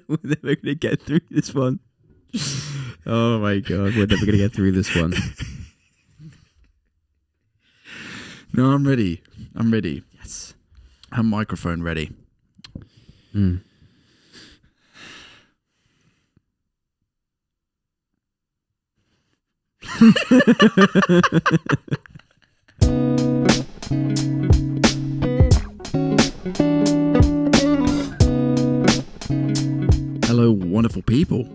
We're never gonna get through this one. Oh my god, we're never gonna get through this one. No, I'm ready. I'm ready. Yes. I'm microphone ready. Mm. Hello, wonderful people.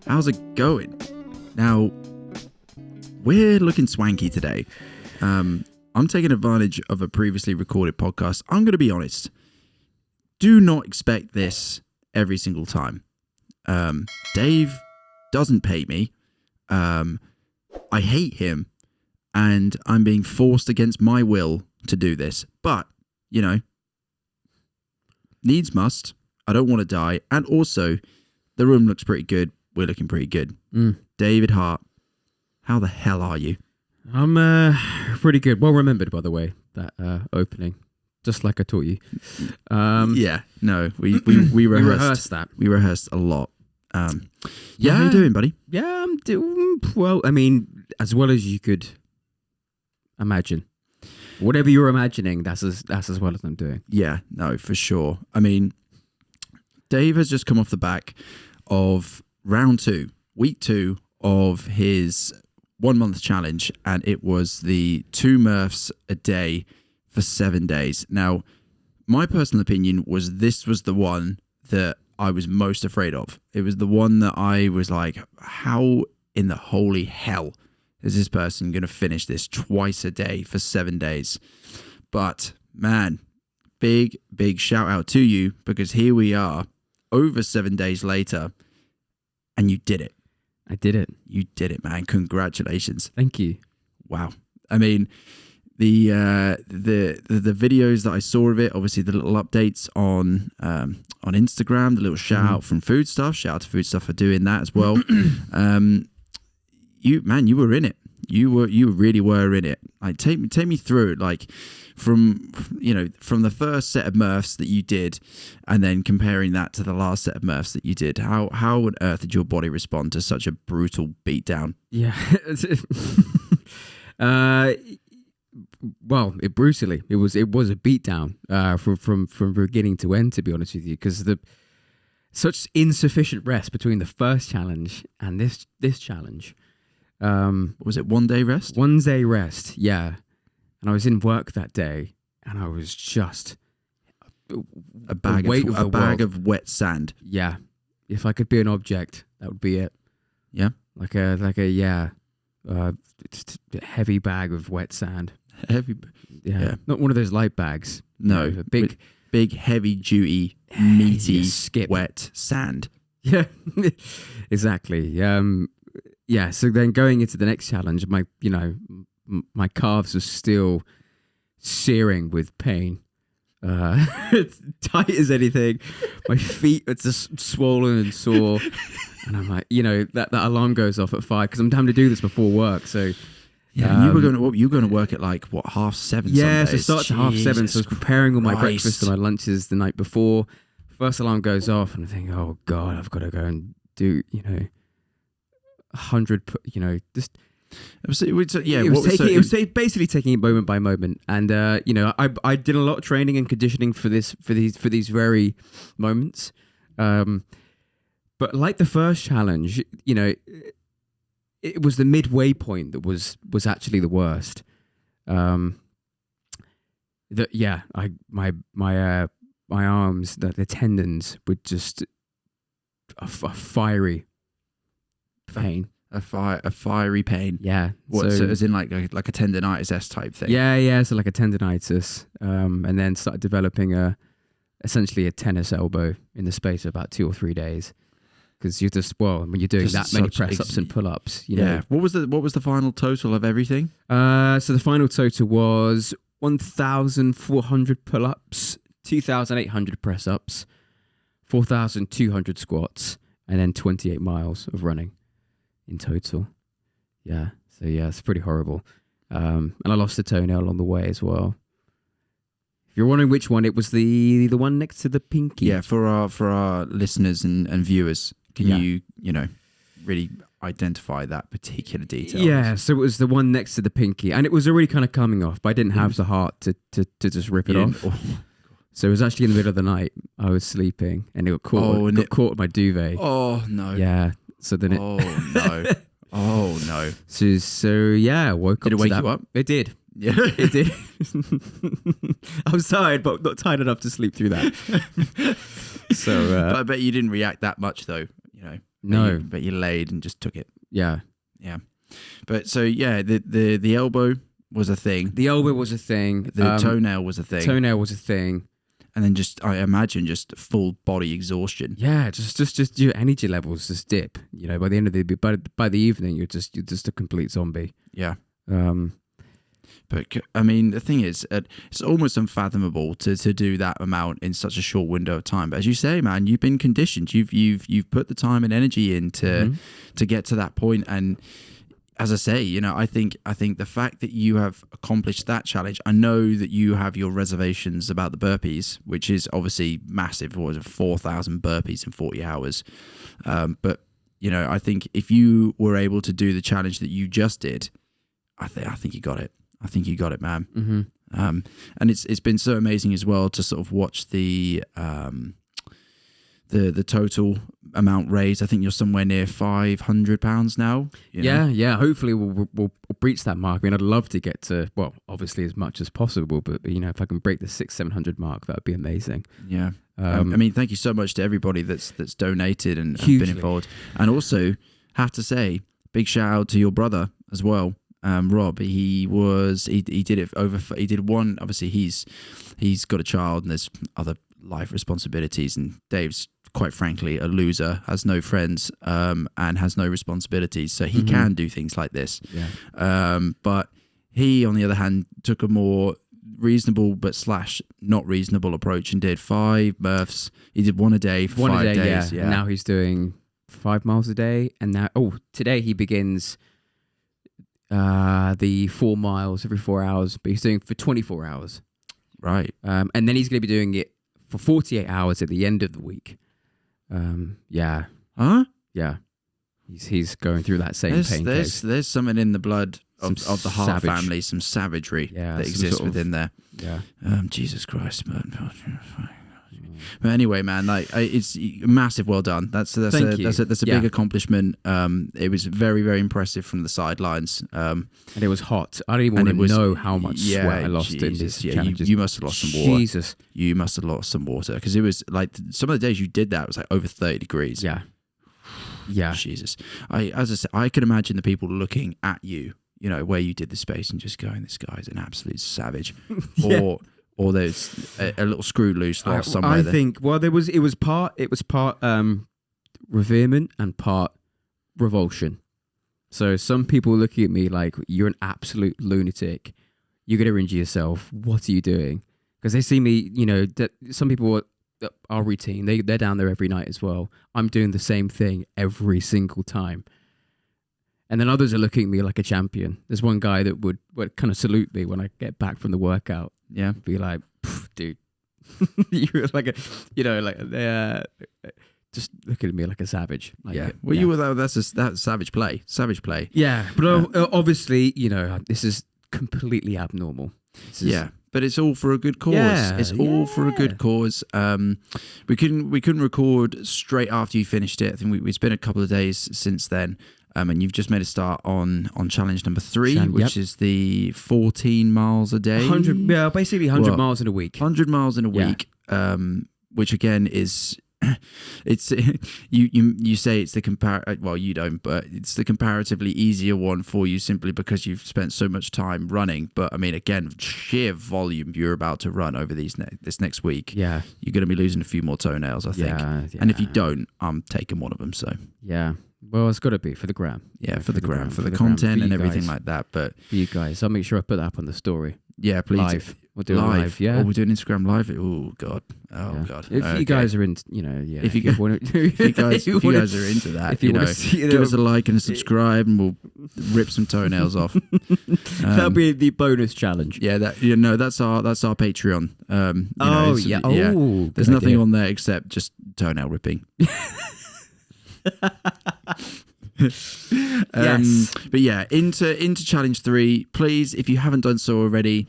How's it going? Now, we're looking swanky today. I'm taking advantage of a previously recorded podcast. I'm going to be honest. Do not expect this every single time. Dave doesn't pay me. I hate him. And I'm being forced against my will to do this. But, you know, needs must. I don't want to die. And also, the room looks pretty good. We're looking pretty good. David Hart, how the hell are you? I'm pretty good. Well remembered, by the way, that opening. Just like I taught you. Yeah, no, we rehearsed that. We rehearsed a lot. How you doing, buddy? Yeah, I'm doing well. I mean, as well as you could imagine. Whatever you're imagining, that's as well as I'm doing. Yeah, no, for sure. I mean, Dave has just come off the back of round 2, week 2 of his 1 month challenge, and it was the 2 MURPHs a day for 7 days. Now, my personal opinion was this was the one that I was most afraid of. It was the one that I was like, how in the holy hell is this person going to finish this twice a day for 7 days? But man, big shout out to you, because here we are over 7 days later and you did it. I did it. You did it, man. Congratulations. Thank you. Wow. I mean, the videos that I saw of it, obviously the little updates on Instagram, the little shout out from Food Stuff. Shout out to Food Stuff for doing that as well. You were in it. You really were in it. Like take me through it, like from the first set of MURPHs that you did, and then comparing that to the last set of MURPHs that you did. How on earth did your body respond to such a brutal beatdown? Yeah. Well, it was a beatdown from beginning to end, to be honest with you, because such insufficient rest between the first challenge and this challenge. Was it 1 day rest? 1 day rest, yeah. And I was in work that day, and I was just a bag of wet sand. Yeah, if I could be an object, that would be it. Yeah, like a heavy bag of wet sand. Heavy, yeah. Not one of those light bags. No, a big, heavy duty, meaty, skip wet sand. Yeah, exactly. Yeah. So then going into the next challenge, my calves were still searing with pain. It's tight as anything. My feet are just swollen and sore. And I'm like, that alarm goes off at 5 because I'm having to do this before work. So yeah, and you were going to work at like what, 7:30? Yeah, so it starts at 7:30. So I was preparing all my Christ. breakfast and my lunches the night before. First alarm goes off, and I think, oh god, I've got to go and do 100. Just. It was basically taking it moment by moment, and I did a lot of training and conditioning for these very moments. But like the first challenge, it was the midway point that was actually the worst. My arms, the tendons were just a fiery pain. A fiery pain. Yeah. What? So as in like a tendinitis type thing. Yeah. So like a tendinitis, and then started developing essentially a tennis elbow in the space of about 2 or 3 days. Because you're when you're doing that many press ups and pull ups, know. What was the final total of everything? So the final total was 1,400 pull ups, 2,800 press ups, 4,200 squats, and then 28 miles of running in total. Yeah. So yeah, it's pretty horrible. And I lost a toenail along the way as well. If you're wondering which one, it was the one next to the pinky. Yeah, for our listeners and viewers, can you really identify that particular detail? Yeah, so it was the one next to the pinky, and it was already kind of coming off, but I didn't have the heart to just rip it off. So it was actually in the middle of the night. I was sleeping, and it got caught with my duvet. Oh no! Yeah. So then it. Oh no! Oh no! So yeah, woke up. Did it wake you up? It did. Yeah, it did. I was tired, but not tired enough to sleep through that. So but I bet you didn't react that much, though. No. But you laid and just took it. Yeah. Yeah. But so yeah, the elbow was a thing. The elbow was a thing. The toenail was a thing. Toenail was a thing. And then I imagine just full body exhaustion. Yeah, just your energy levels just dip. By the end of by the evening, you're just a complete zombie. Yeah. But I mean, the thing is, it's almost unfathomable to do that amount in such a short window of time. But as you say, man, you've been conditioned. You've put the time and energy in to get to that point. And as I say, I think the fact that you have accomplished that challenge. I know that you have your reservations about the burpees, which is obviously massive. What was it, 4,000 burpees in 40 hours? But I think if you were able to do the challenge that you just did, I think you got it. I think you got it, man. Mm-hmm. And it's been so amazing as well to sort of watch the total amount raised. I think you're somewhere near £500 now. Yeah. Hopefully we'll breach that mark. I mean, I'd love to get to, well, obviously as much as possible, but if I can break the 600-700 mark, that'd be amazing. Yeah. I mean, thank you so much to everybody that's donated and been involved. And also, have to say, big shout out to your brother as well. Rob, he did it he did one. Obviously, he's got a child and there's other life responsibilities. And Dave's quite frankly a loser, has no friends, and has no responsibilities, so he can do things like this. Yeah. But he, on the other hand, took a more reasonable but / not reasonable approach and did 5 MURPHs. He did one a day for 5 days. Yeah. And now he's doing 5 miles a day, and now today he begins the 4 miles every 4 hours, but he's doing for 24 hours. Right. And then he's going to be doing it for 48 hours at the end of the week. Yeah. Huh? Yeah. He's going through that same pain cave. There's something in the blood of the Hart family, some savagery that exists within there. Yeah. Jesus Christ, man. But anyway, man, it's massive. Well done. That's a big accomplishment. It was very, very impressive from the sidelines. And it was hot. I don't even want to know how much sweat I lost in this challenge. You must have lost some water. Jesus, you must have lost some water because it was like some of the days you did that, it was like over 30 degrees. Yeah. Yeah. Jesus. As I said, I can imagine the people looking at you, where you did the space and just going, "This guy's an absolute savage," or there's a little screw loose lost somewhere. I think. Well, it was part reverement and part revulsion. So some people looking at me like, "You're an absolute lunatic. You're gonna injure yourself. What are you doing?" Because they see me. Some people are routine. They're down there every night as well. I'm doing the same thing every single time. And then others are looking at me like a champion. There's one guy that would kind of salute me when I get back from the workout. Yeah. Be like, dude, you're like just looking at me like a savage. You were that's savage play. Savage play. Yeah. But obviously, this is completely abnormal. But it's all for a good cause. Yeah, it's all for a good cause. We couldn't record straight after you finished it. I think it's been a couple of days since then. And you've just made a start on challenge number 3, which is the 14 miles a day. 100, basically 100 miles in a week. 100 miles in a week, which again is, it's you say it's the well, you don't, but it's the comparatively easier one for you simply because you've spent so much time running. But I mean, again, sheer volume you're about to run over this next week. Yeah, you're going to be losing a few more toenails, I think. Yeah. And if you don't, I'm taking one of them. So yeah. Well, it's got to be for the gram. Yeah, for the gram, for the content and everything like that. But for you guys, I'll make sure I put that up on the story. Yeah, please. Live. We'll do it live. Yeah. Oh, we're doing Instagram live. Oh god. If you guys are into, If you guys are into that, if you wanna see give us a like and a subscribe, and we'll rip some toenails off. That'll be the bonus challenge. Yeah, that's our Patreon. There's nothing on there except just toenail ripping. Yes. But yeah, into challenge 3, please, if you haven't done so already,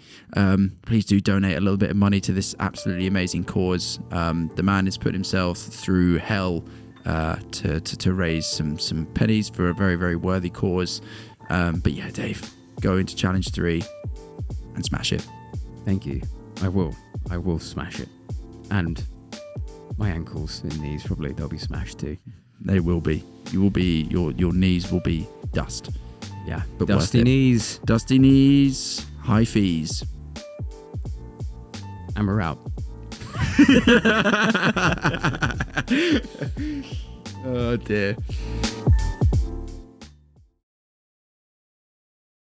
please do donate a little bit of money to this absolutely amazing cause. The man has put himself through hell to raise some pennies for a very, very worthy cause. But yeah, Dave, go into challenge 3 and smash it. Thank you. I will smash it. And my ankles and knees, probably they'll be smashed too. They will be. You will be. Your knees will be dust. Yeah, but dusty knees. Dusty knees. High fees. And we're out. Oh dear.